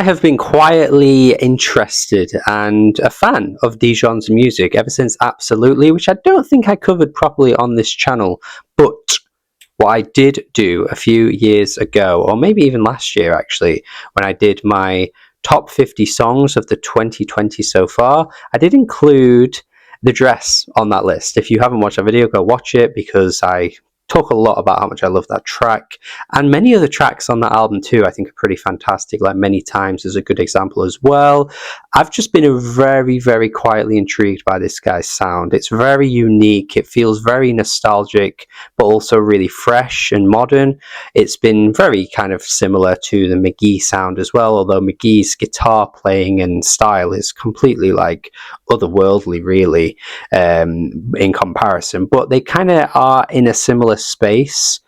I have been quietly interested and a fan of Dijon's music ever since Absolutely, which I don't think I covered properly on this channel. But what I did do a few years ago, or maybe even last year actually, when I did my top 50 songs of the 2020 so far, I did include The Dress on that list. If you haven't watched that video, go watch it, because I talk a lot about how much I love that track, and many other tracks on that album too I think are pretty fantastic, like Many Times is a good example as well. I've just been very quietly intrigued by this guy's sound. It's very unique, it feels very nostalgic but also really fresh and modern. It's been very kind of similar to the McGee sound as well, although McGee's guitar playing and style is completely like otherworldly really in comparison, but they kind of are in a similar space,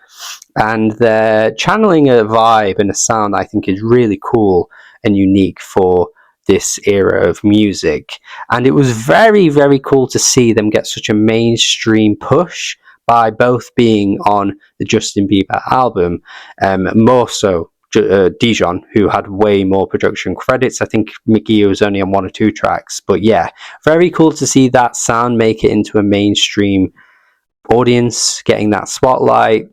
and they're channeling a vibe and a sound that I think is really cool and unique for this era of music. And it was very cool to see them get such a mainstream push by both being on the Justin Bieber album, more so Dijon, who had way more production credits. I think McGee was only on 1 or 2 tracks, but yeah, very cool to see that sound make it into a mainstream audience, getting that spotlight.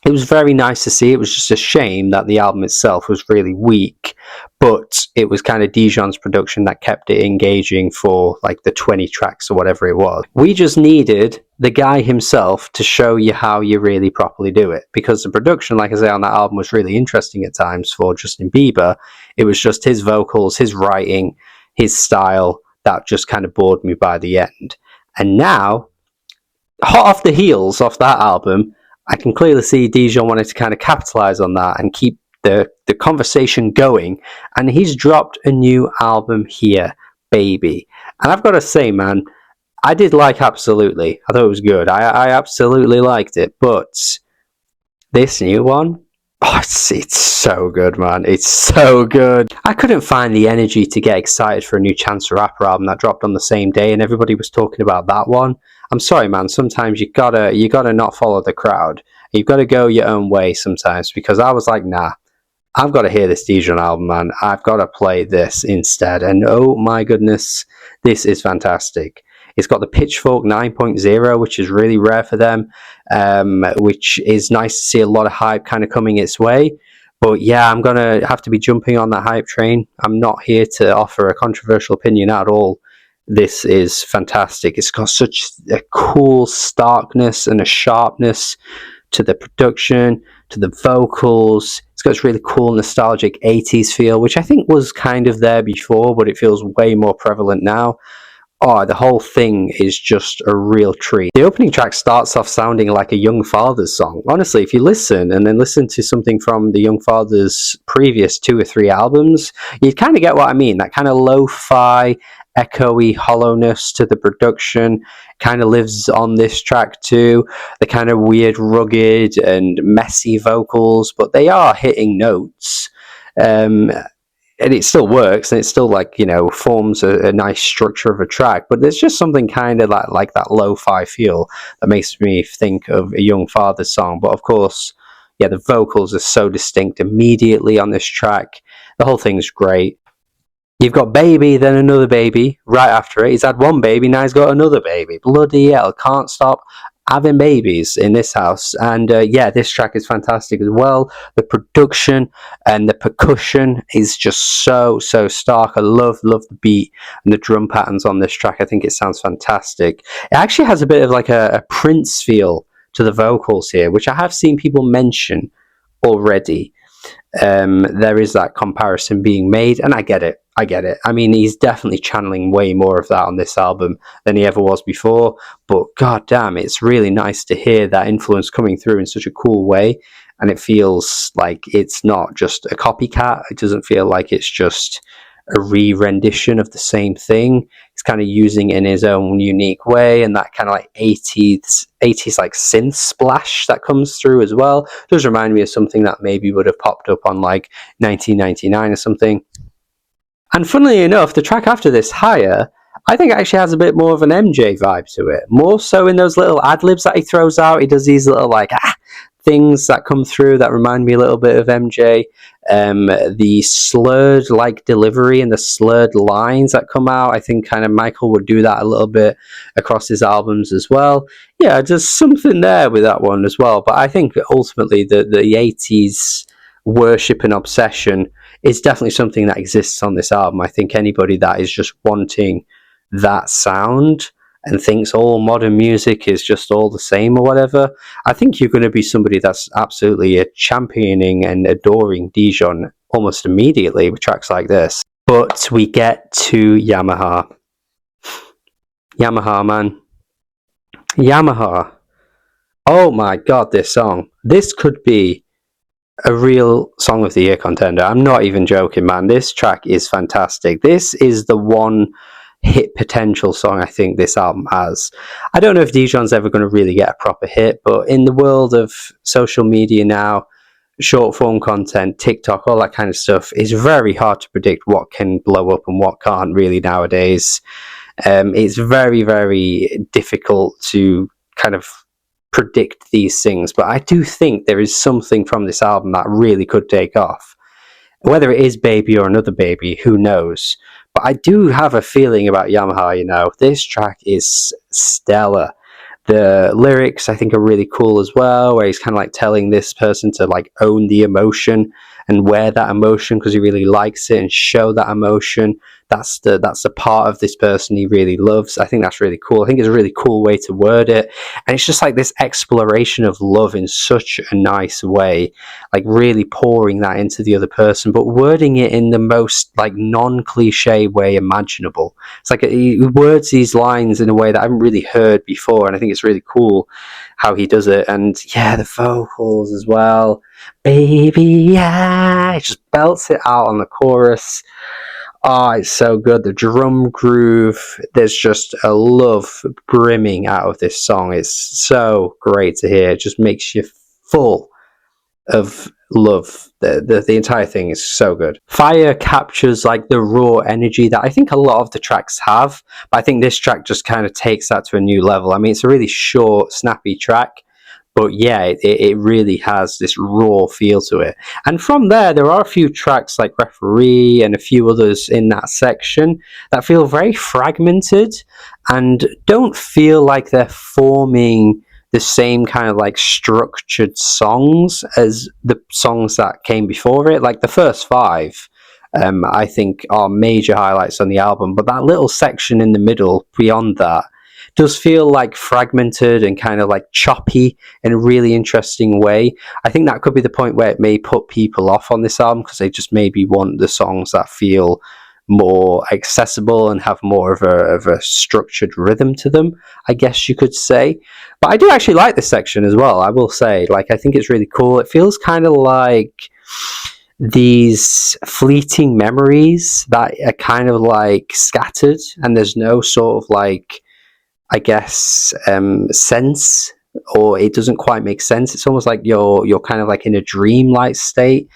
It was very nice to see. It was just a shame that the album itself was really weak, but it was kind of Dijon's production that kept it engaging for like the 20 tracks or whatever it was. We just needed the guy himself to show you how you really properly do it, because the production, like I say, on that album was really interesting at times for Justin Bieber. It was just his vocals, his writing, his style that just kind of bored me by the end. And now, hot off the heels of that album, I can clearly see Dijon wanted to kind of capitalize on that and keep the conversation going, and he's dropped a new album here, Baby. And I've got to say, man, I did like Absolutely. I thought it was good. I absolutely liked it, but this new one, oh, it's so good, man. It's so good. I couldn't find the energy to get excited for a new Chance the Rapper album that dropped on the same day, and everybody was talking about that one. I'm sorry, man. Sometimes you gotta not follow the crowd. You've got to go your own way sometimes, because I was like, nah, I've got to hear this Dijon album, man. I've got to play this instead. And oh my goodness, this is fantastic. It's got the Pitchfork 9.0, which is really rare for them, which is nice to see a lot of hype kind of coming its way. But yeah, I'm going to have to be jumping on that hype train. I'm not here to offer a controversial opinion at all. This is fantastic. It's got such a cool starkness and a sharpness to the production, to the vocals. It's got this really cool nostalgic 80s feel, which I think was kind of there before, but it feels way more prevalent now. Oh, the whole thing is just a real treat. The opening track starts off sounding like a Young Fathers song. Honestly, if you listen and then listen to something from the Young Fathers' previous 2 or 3 albums, you'd kind of get what I mean. That kind of lo-fi, echoey hollowness to the production kind of lives on this track too. The kind of weird, rugged and messy vocals, but they are hitting notes. And it still works, and it still, like, you know, forms a nice structure of a track, but there's just something kind of like that lo-fi feel that makes me think of a Young Fathers song. But of course, yeah, the vocals are so distinct immediately on this track. The whole thing's great. You've got Baby, then another baby right after it. He's had one baby, now he's got another baby. Bloody hell, can't stop having babies in this house. And yeah, this track is fantastic as well. The production and the percussion is just so stark. I love the beat and the drum patterns on this track. I think it sounds fantastic. It actually has a bit of like a Prince feel to the vocals here, which I have seen people mention already. There is that comparison being made, and I get it. I mean, he's definitely channeling way more of that on this album than he ever was before, but god damn, it's really nice to hear that influence coming through in such a cool way, and it feels like it's not just a copycat. It doesn't feel like it's just a re-rendition of the same thing. He's kind of using it in his own unique way, and that kind of like 80s like synth splash that comes through as well does remind me of something that maybe would have popped up on like 1999 or something. And funnily enough, the track after this, Higher, I think it actually has a bit more of an MJ vibe to it. More so in those little ad-libs that he throws out. He does these little like things that come through that remind me a little bit of MJ. The slurred like delivery and the slurred lines that come out, I think kind of Michael would do that a little bit across his albums as well. Yeah, there's something there with that one as well. But I think ultimately the 80s worship and obsession is definitely something that exists on this album. I think anybody that is just wanting that sound and thinks all modern music is just all the same or whatever, I think you're going to be somebody that's absolutely championing and adoring Dijon almost immediately with tracks like this. But we get to Yamaha. Yamaha, man. Yamaha. Oh my god, this song. This could be a real Song of the Year contender. I'm not even joking, man. This track is fantastic. This is the one hit potential song I think this album has. I don't know if Dijon's ever going to really get a proper hit, but in the world of social media now, short form content, TikTok, all that kind of stuff, is very hard to predict what can blow up and what can't really nowadays. It's very, very difficult to kind of predict these things, but I do think there is something from this album that really could take off. Whether it is Baby or Another Baby, who knows? But I do have a feeling about Yamaha, you know. This track is stellar. The lyrics, I think, are really cool as well, where he's kind of like telling this person to like own the emotion and wear that emotion because he really likes it and show that emotion. That's the part of this person he really loves. I think that's really cool. I think it's a really cool way to word it. And it's just like this exploration of love in such a nice way, like really pouring that into the other person, but wording it in the most like non-cliche way imaginable. It's like he words these lines in a way that I haven't really heard before, and I think it's really cool how he does it. And yeah, the vocals as well. Baby, yeah, it just belts it out on the chorus. Oh, it's so good. The drum groove, there's just a love brimming out of this song. It's so great to hear. It just makes you full of love. The entire thing is so good. Fire captures like the raw energy that I think a lot of the tracks have, but I think this track just kind of takes that to a new level. I mean, it's a really short, snappy track, but yeah, it really has this raw feel to it. And from there are a few tracks like Referee and a few others in that section that feel very fragmented and don't feel like they're forming the same kind of like structured songs as the songs that came before it. Like the first five, I think are major highlights on the album, but that little section in the middle beyond that does feel like fragmented and kind of like choppy in a really interesting way. I think that could be the point where it may put people off on this album because they just maybe want the songs that feel more accessible and have more of a structured rhythm to them, I guess you could say. But I do actually like this section as well, I will say. Like, I think it's really cool. It feels kind of like these fleeting memories that are kind of like scattered and there's no sort of like, I guess, sense, or it doesn't quite make sense. It's almost like you're kind of like in a dreamlike state,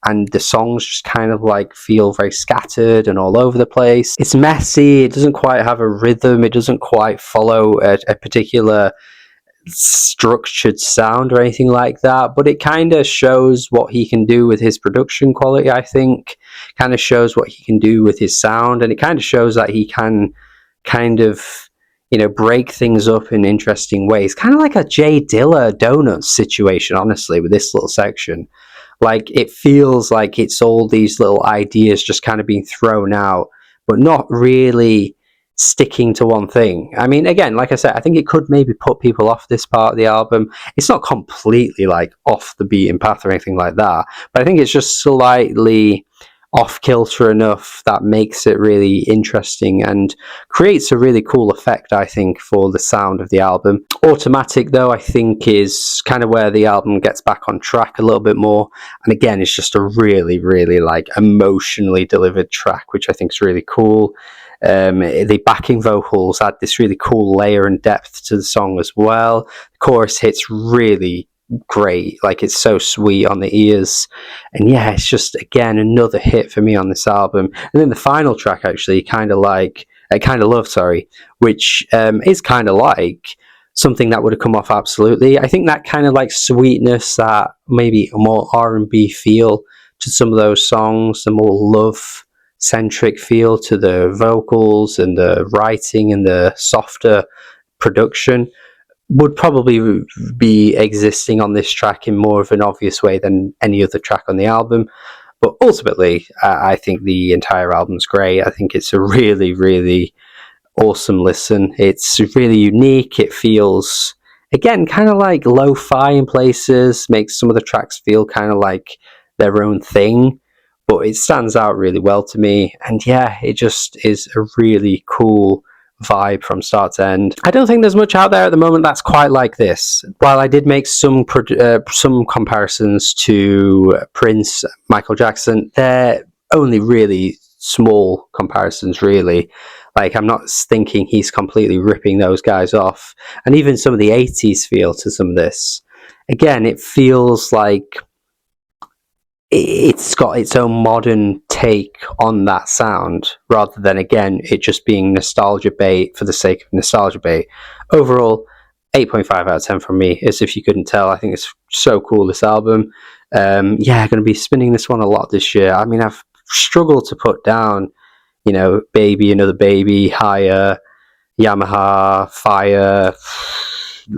and the songs just kind of like feel very scattered and all over the place. It's messy. It doesn't quite have a rhythm. It doesn't quite follow a particular structured sound or anything like that, but it kind of shows what he can do with his production quality. I think kind of shows what he can do with his sound, and it kind of shows that he can kind of, you know, break things up in interesting ways. Kind of like a Jay Dilla Donuts situation, honestly, with this little section. Like, it feels like it's all these little ideas just kind of being thrown out, but not really sticking to one thing. I mean, again, like I said, I think it could maybe put people off this part of the album. It's not completely like off the beaten path or anything like that, but I think it's just slightly off kilter enough that makes it really interesting and creates a really cool effect, I think, for the sound of the album. Automatic, though, I think is kind of where the album gets back on track a little bit more, and again, it's just a really, really like emotionally delivered track, which I think is really cool. The backing vocals add this really cool layer and depth to the song as well. The chorus hits really great, like it's so sweet on the ears, and yeah, it's just again another hit for me on this album. And then the final track, actually, kind of love, sorry, which is kind of like something that would have come off absolutely. I think that kind of like sweetness, that maybe a more R&B feel to some of those songs, the more love centric feel to the vocals and the writing and the softer production would probably be existing on this track in more of an obvious way than any other track on the album. But ultimately, I think the entire album's great. I think it's a really, really awesome listen. It's really unique. It feels, again, kind of like lo-fi in places, makes some of the tracks feel kind of like their own thing, but it stands out really well to me. And yeah, it just is a really cool vibe from start to end. I don't think there's much out there at the moment that's quite like this. While I did make some comparisons to Prince, Michael Jackson, they're only really small comparisons, really. Like, I'm not thinking he's completely ripping those guys off. And even some of the 80s feel to some of this. Again, it feels like it's got its own modern take on that sound, rather than, again, it just being nostalgia bait for the sake of nostalgia bait. Overall, 8.5 out of 10 from me, as if you couldn't tell. I think it's so cool, this album. Yeah, I'm going to be spinning this one a lot this year. I mean, I've struggled to put down, you know, Baby, Another Baby, Higher, Yamaha, Fire,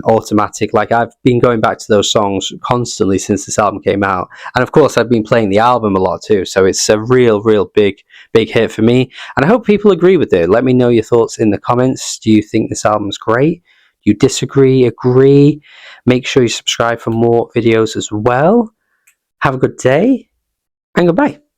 Automatic. Like, I've been going back to those songs constantly since this album came out, and of course I've been playing the album a lot too, so it's a real big hit for me, and I hope people agree with it. Let me know your thoughts in the comments. Do you think this album's great? Do you disagree, agree? Make sure you subscribe for more videos as well. Have a good day, and goodbye.